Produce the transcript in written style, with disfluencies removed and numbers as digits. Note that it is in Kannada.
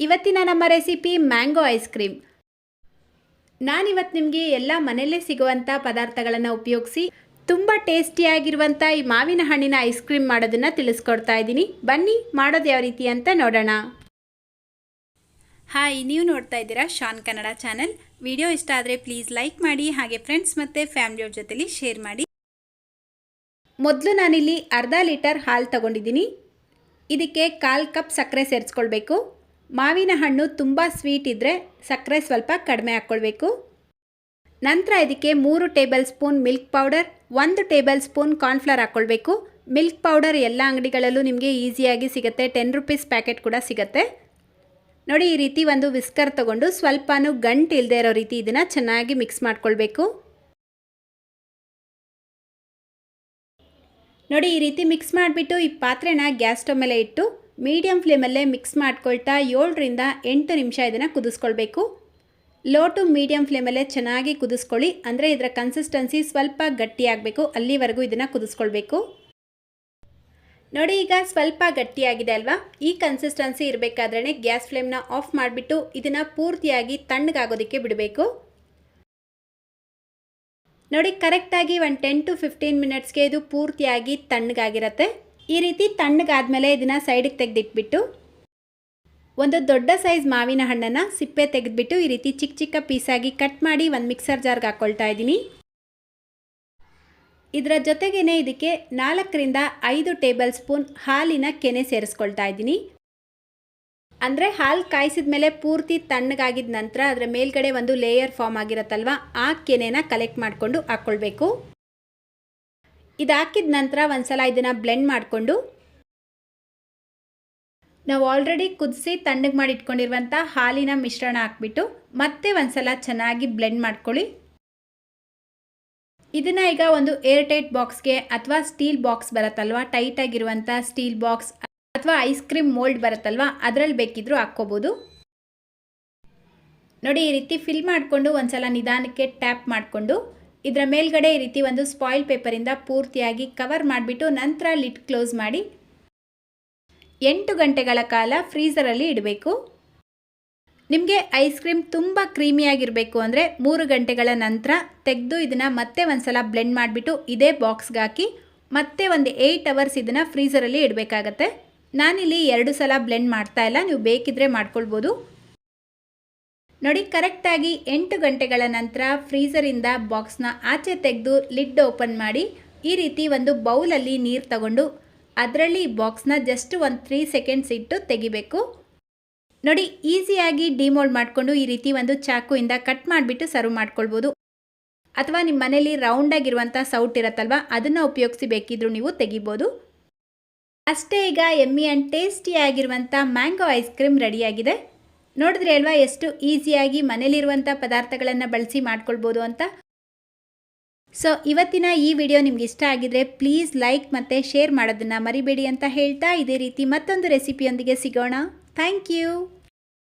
ಇವತ್ತಿನ ನಮ್ಮ ರೆಸಿಪಿ ಮ್ಯಾಂಗೋ ಐಸ್ ಕ್ರೀಮ್. ನಾನಿವತ್ತು ನಿಮಗೆ ಎಲ್ಲ ಮನೆಯಲ್ಲೇ ಸಿಗುವಂಥ ಪದಾರ್ಥಗಳನ್ನು ಉಪಯೋಗಿಸಿ ತುಂಬ ಟೇಸ್ಟಿಯಾಗಿರುವಂಥ ಈ ಮಾವಿನ ಹಣ್ಣಿನ ಐಸ್ ಕ್ರೀಮ್ ಮಾಡೋದನ್ನು ತಿಳಿಸ್ಕೊಡ್ತಾ ಇದ್ದೀನಿ. ಬನ್ನಿ ಮಾಡೋದು ಯಾವ ರೀತಿ ಅಂತ ನೋಡೋಣ. ಹಾಯ್, ನೀವು ನೋಡ್ತಾ ಇದ್ದೀರಾ ಶಾನ್ ಕನ್ನಡ ಚಾನೆಲ್. ವಿಡಿಯೋ ಇಷ್ಟ ಆದರೆ ಪ್ಲೀಸ್ ಲೈಕ್ ಮಾಡಿ, ಹಾಗೆ ಫ್ರೆಂಡ್ಸ್ ಮತ್ತು ಫ್ಯಾಮಿಲಿಯವ್ರ ಜೊತೆಲಿ ಶೇರ್ ಮಾಡಿ. ಮೊದಲು ನಾನಿಲ್ಲಿ ಅರ್ಧ ಲೀಟರ್ ಹಾಲು ತಗೊಂಡಿದ್ದೀನಿ. ಇದಕ್ಕೆ 1/4 ಕಪ್ ಸಕ್ಕರೆ ಸೇರಿಸ್ಕೊಳ್ಬೇಕು. ಮಾವಿನ ಹಣ್ಣು ತುಂಬ ಸ್ವೀಟ್ ಇದ್ದರೆ ಸಕ್ಕರೆ ಸ್ವಲ್ಪ ಕಡಿಮೆ ಹಾಕ್ಕೊಳ್ಬೇಕು. ನಂತರ ಇದಕ್ಕೆ 3 table spoon milk powder, 1 table spoon cornflour ಹಾಕ್ಕೊಳ್ಬೇಕು. ಮಿಲ್ಕ್ ಪೌಡರ್ ಎಲ್ಲ ಅಂಗಡಿಗಳಲ್ಲೂ ನಿಮಗೆ ಈಸಿಯಾಗಿ ಸಿಗುತ್ತೆ, 10 ರೂಪೀಸ್ ಪ್ಯಾಕೆಟ್ ಕೂಡ ಸಿಗುತ್ತೆ. ನೋಡಿ, ಈ ರೀತಿ ಒಂದು ವಿಸ್ಕರ್ ತೊಗೊಂಡು ಸ್ವಲ್ಪನೂ ಗಂಟು ಇಲ್ಲದೆ ಇರೋ ರೀತಿ ಇದನ್ನು ಚೆನ್ನಾಗಿ ಮಿಕ್ಸ್ ಮಾಡ್ಕೊಳ್ಬೇಕು. ನೋಡಿ, ಈ ರೀತಿ ಮಿಕ್ಸ್ ಮಾಡಿಬಿಟ್ಟು ಈ ಪಾತ್ರೆನ ಗ್ಯಾಸ್ ಸ್ಟವ್ ಮೇಲೆ ಇಟ್ಟು ಮೀಡಿಯಮ್ ಫ್ಲೇಮಲ್ಲೇ ಮಿಕ್ಸ್ ಮಾಡ್ಕೊಳ್ತಾ 7 ರಿಂದ 8 ನಿಮಿಷ ಇದನ್ನು ಕುದಿಸ್ಕೊಳ್ಬೇಕು. ಲೋ ಟು ಮೀಡಿಯಮ್ ಫ್ಲೇಮಲ್ಲೇ ಚೆನ್ನಾಗಿ ಕುದಿಸ್ಕೊಳ್ಳಿ, ಅಂದರೆ ಇದರ ಕನ್ಸಿಸ್ಟೆನ್ಸಿ ಸ್ವಲ್ಪ ಗಟ್ಟಿಯಾಗಬೇಕು, ಅಲ್ಲಿವರೆಗೂ ಇದನ್ನು ಕುದಿಸ್ಕೊಳ್ಬೇಕು. ನೋಡಿ, ಈಗ ಸ್ವಲ್ಪ ಗಟ್ಟಿಯಾಗಿದೆ ಅಲ್ವಾ? ಈ ಕನ್ಸಿಸ್ಟೆನ್ಸಿ ಇರಬೇಕಾದ್ರೇ ಗ್ಯಾಸ್ ಫ್ಲೇಮ್ನ ಆಫ್ ಮಾಡಿಬಿಟ್ಟು ಇದನ್ನು ಪೂರ್ತಿಯಾಗಿ ತಣ್ಣಗಾಗೋದಕ್ಕೆ ಬಿಡಬೇಕು. ನೋಡಿ, ಕರೆಕ್ಟಾಗಿ ಒಂದು 10 to 15 ಮಿನಿಟ್ಸ್ಗೆ ಇದು ಪೂರ್ತಿಯಾಗಿ ತಣ್ಣಗಾಗಿರುತ್ತೆ. ಈ ರೀತಿ ತಣ್ಣಗಾದ್ಮೇಲೆ ಇದನ್ನು ಸೈಡಿಗೆ ತೆಗೆದಿಟ್ಬಿಟ್ಟು ಒಂದು ದೊಡ್ಡ ಸೈಜ್ ಮಾವಿನ ಹಣ್ಣನ್ನು ಸಿಪ್ಪೆ ತೆಗೆದುಬಿಟ್ಟು ಈ ರೀತಿ ಚಿಕ್ಕ ಚಿಕ್ಕ ಪೀಸಾಗಿ ಕಟ್ ಮಾಡಿ ಒಂದು ಮಿಕ್ಸರ್ ಜಾರ್ಗೆ ಹಾಕ್ಕೊಳ್ತಾ ಇದ್ದೀನಿ. ಇದರ ಜೊತೆಗೇ ಇದಕ್ಕೆ 4 ರಿಂದ 5 ಟೇಬಲ್ ಸ್ಪೂನ್ ಹಾಲಿನ ಕೆನೆ ಸೇರಿಸ್ಕೊಳ್ತಾ ಇದ್ದೀನಿ. ಅಂದರೆ ಹಾಲು ಕಾಯಿಸಿದ ಮೇಲೆ ಪೂರ್ತಿ ತಣ್ಣಗಾಗಿದ ನಂತರ ಅದರ ಮೇಲ್ಗಡೆ ಒಂದು ಲೇಯರ್ ಫಾರ್ಮ್ ಆಗಿರುತ್ತಲ್ವ, ಆ ಕೆನೆನ ಕಲೆಕ್ಟ್ ಮಾಡಿಕೊಂಡು ಹಾಕ್ಕೊಳ್ಬೇಕು. ಇದು ಹಾಕಿದ ನಂತರ ಒಂದ್ಸಲ ಇದನ್ನು ಬ್ಲೆಂಡ್ ಮಾಡಿಕೊಂಡು ನಾವು ಆಲ್ರೆಡಿ ಕುದಿಸಿ ತಣ್ಣಗೆ ಮಾಡಿ ಇಟ್ಕೊಂಡಿರುವಂಥ ಹಾಲಿನ ಮಿಶ್ರಣ ಹಾಕ್ಬಿಟ್ಟು ಮತ್ತೆ ಒಂದ್ಸಲ ಚೆನ್ನಾಗಿ ಬ್ಲೆಂಡ್ ಮಾಡ್ಕೊಳ್ಳಿ. ಇದನ್ನು ಈಗ ಒಂದು ಏರ್ ಟೈಟ್ ಬಾಕ್ಸ್ಗೆ ಅಥವಾ ಸ್ಟೀಲ್ ಬಾಕ್ಸ್ ಬರುತ್ತಲ್ವ, ಟೈಟ್ ಆಗಿರುವಂಥ ಸ್ಟೀಲ್ ಬಾಕ್ಸ್ ಅಥವಾ ಐಸ್ ಕ್ರೀಮ್ ಮೋಲ್ಡ್ ಬರುತ್ತಲ್ವ, ಅದರಲ್ಲಿ ಬೇಕಿದ್ರೂ ಹಾಕ್ಕೋಬೋದು. ನೋಡಿ, ಈ ರೀತಿ ಫಿಲ್ ಮಾಡಿಕೊಂಡು ಒಂದ್ಸಲ ನಿಧಾನಕ್ಕೆ ಟ್ಯಾಪ್ ಮಾಡಿಕೊಂಡು ಇದರ ಮೇಲ್ಗಡೆ ಈ ರೀತಿ ಒಂದು ಸ್ಪಾಯಿಲ್ ಪೇಪರಿಂದ ಪೂರ್ತಿಯಾಗಿ ಕವರ್ ಮಾಡಿಬಿಟ್ಟು ನಂತರ ಲಿಡ್ ಕ್ಲೋಸ್ ಮಾಡಿ 8 ಗಂಟೆಗಳ ಕಾಲ ಫ್ರೀಸರಲ್ಲಿ ಇಡಬೇಕು. ನಿಮಗೆ ಐಸ್ ಕ್ರೀಮ್ ತುಂಬ ಕ್ರೀಮಿಯಾಗಿರಬೇಕು ಅಂದರೆ 3 ಗಂಟೆಗಳ ನಂತರ ತೆಗೆದು ಇದನ್ನು ಮತ್ತೆ ಒಂದ್ಸಲ ಬ್ಲೆಂಡ್ ಮಾಡಿಬಿಟ್ಟು ಇದೇ ಬಾಕ್ಸ್ಗೆ ಹಾಕಿ ಮತ್ತೆ ಒಂದು 8 ಅವರ್ಸ್ ಇದನ್ನು ಫ್ರೀಸರಲ್ಲಿ ಇಡಬೇಕಾಗತ್ತೆ. ನಾನಿಲ್ಲಿ 2 ಸಲ ಬ್ಲೆಂಡ್ ಮಾಡ್ತಾ ಇಲ್ಲ, ನೀವು ಬೇಕಿದ್ರೆ ಮಾಡ್ಕೊಳ್ಬೋದು. ನೋಡಿ, ಕರೆಕ್ಟಾಗಿ 8 ಗಂಟೆಗಳ ನಂತರ ಫ್ರೀಸರಿಂದ ಬಾಕ್ಸ್ನ ಆಚೆ ತೆಗೆದು ಲಿಡ್ ಓಪನ್ ಮಾಡಿ ಈ ರೀತಿ ಒಂದು ಬೌಲಲ್ಲಿ ನೀರು ತಗೊಂಡು ಅದರಲ್ಲಿ ಬಾಕ್ಸ್ನ ಜಸ್ಟ್ ಒಂದು 3 ಸೆಕೆಂಡ್ಸ್ ಇಟ್ಟು ತೆಗಿಬೇಕು. ನೋಡಿ, ಈಸಿಯಾಗಿ ಡಿಮೋಲ್ಡ್ ಮಾಡಿಕೊಂಡು ಈ ರೀತಿ ಒಂದು ಚಾಕುವಿಂದ ಕಟ್ ಮಾಡಿಬಿಟ್ಟು ಸರ್ವ್ ಮಾಡ್ಕೊಳ್ಬೋದು. ಅಥವಾ ನಿಮ್ಮ ಮನೇಲಿ ರೌಂಡಾಗಿರುವಂಥ ಸೌಟ್ ಇರುತ್ತಲ್ವ, ಅದನ್ನು ಉಪಯೋಗಿಸಿ ಬೇಕಿದ್ರೂ ನೀವು ತೆಗಿಬೋದು. ಅಷ್ಟೇ, ಈಗ ಎಮ್ಮಿ ಆ್ಯಂಡ್ ಟೇಸ್ಟಿಯಾಗಿರುವಂಥ ಮ್ಯಾಂಗೋ ಐಸ್ ಕ್ರೀಮ್ ರೆಡಿಯಾಗಿದೆ. ನೋಡಿದ್ರೆ ಅಲ್ವಾ ಎಷ್ಟು ಈಸಿಯಾಗಿ ಮನೇಲಿರುವಂಥ ಪದಾರ್ಥಗಳನ್ನು ಬಳಸಿ ಮಾಡ್ಕೊಳ್ಬೋದು ಅಂತ. ಸೊ ಇವತ್ತಿನ ಈ ವಿಡಿಯೋ ನಿಮ್ಗೆ ಇಷ್ಟ ಆಗಿದ್ರೆ ಪ್ಲೀಸ್ ಲೈಕ್ ಮತ್ತು ಶೇರ್ ಮಾಡೋದನ್ನು ಮರಿಬೇಡಿ ಅಂತ ಹೇಳ್ತಾ, ಇದೇ ರೀತಿ ಮತ್ತೊಂದು ರೆಸಿಪಿಯೊಂದಿಗೆ ಸಿಗೋಣ. Thank you.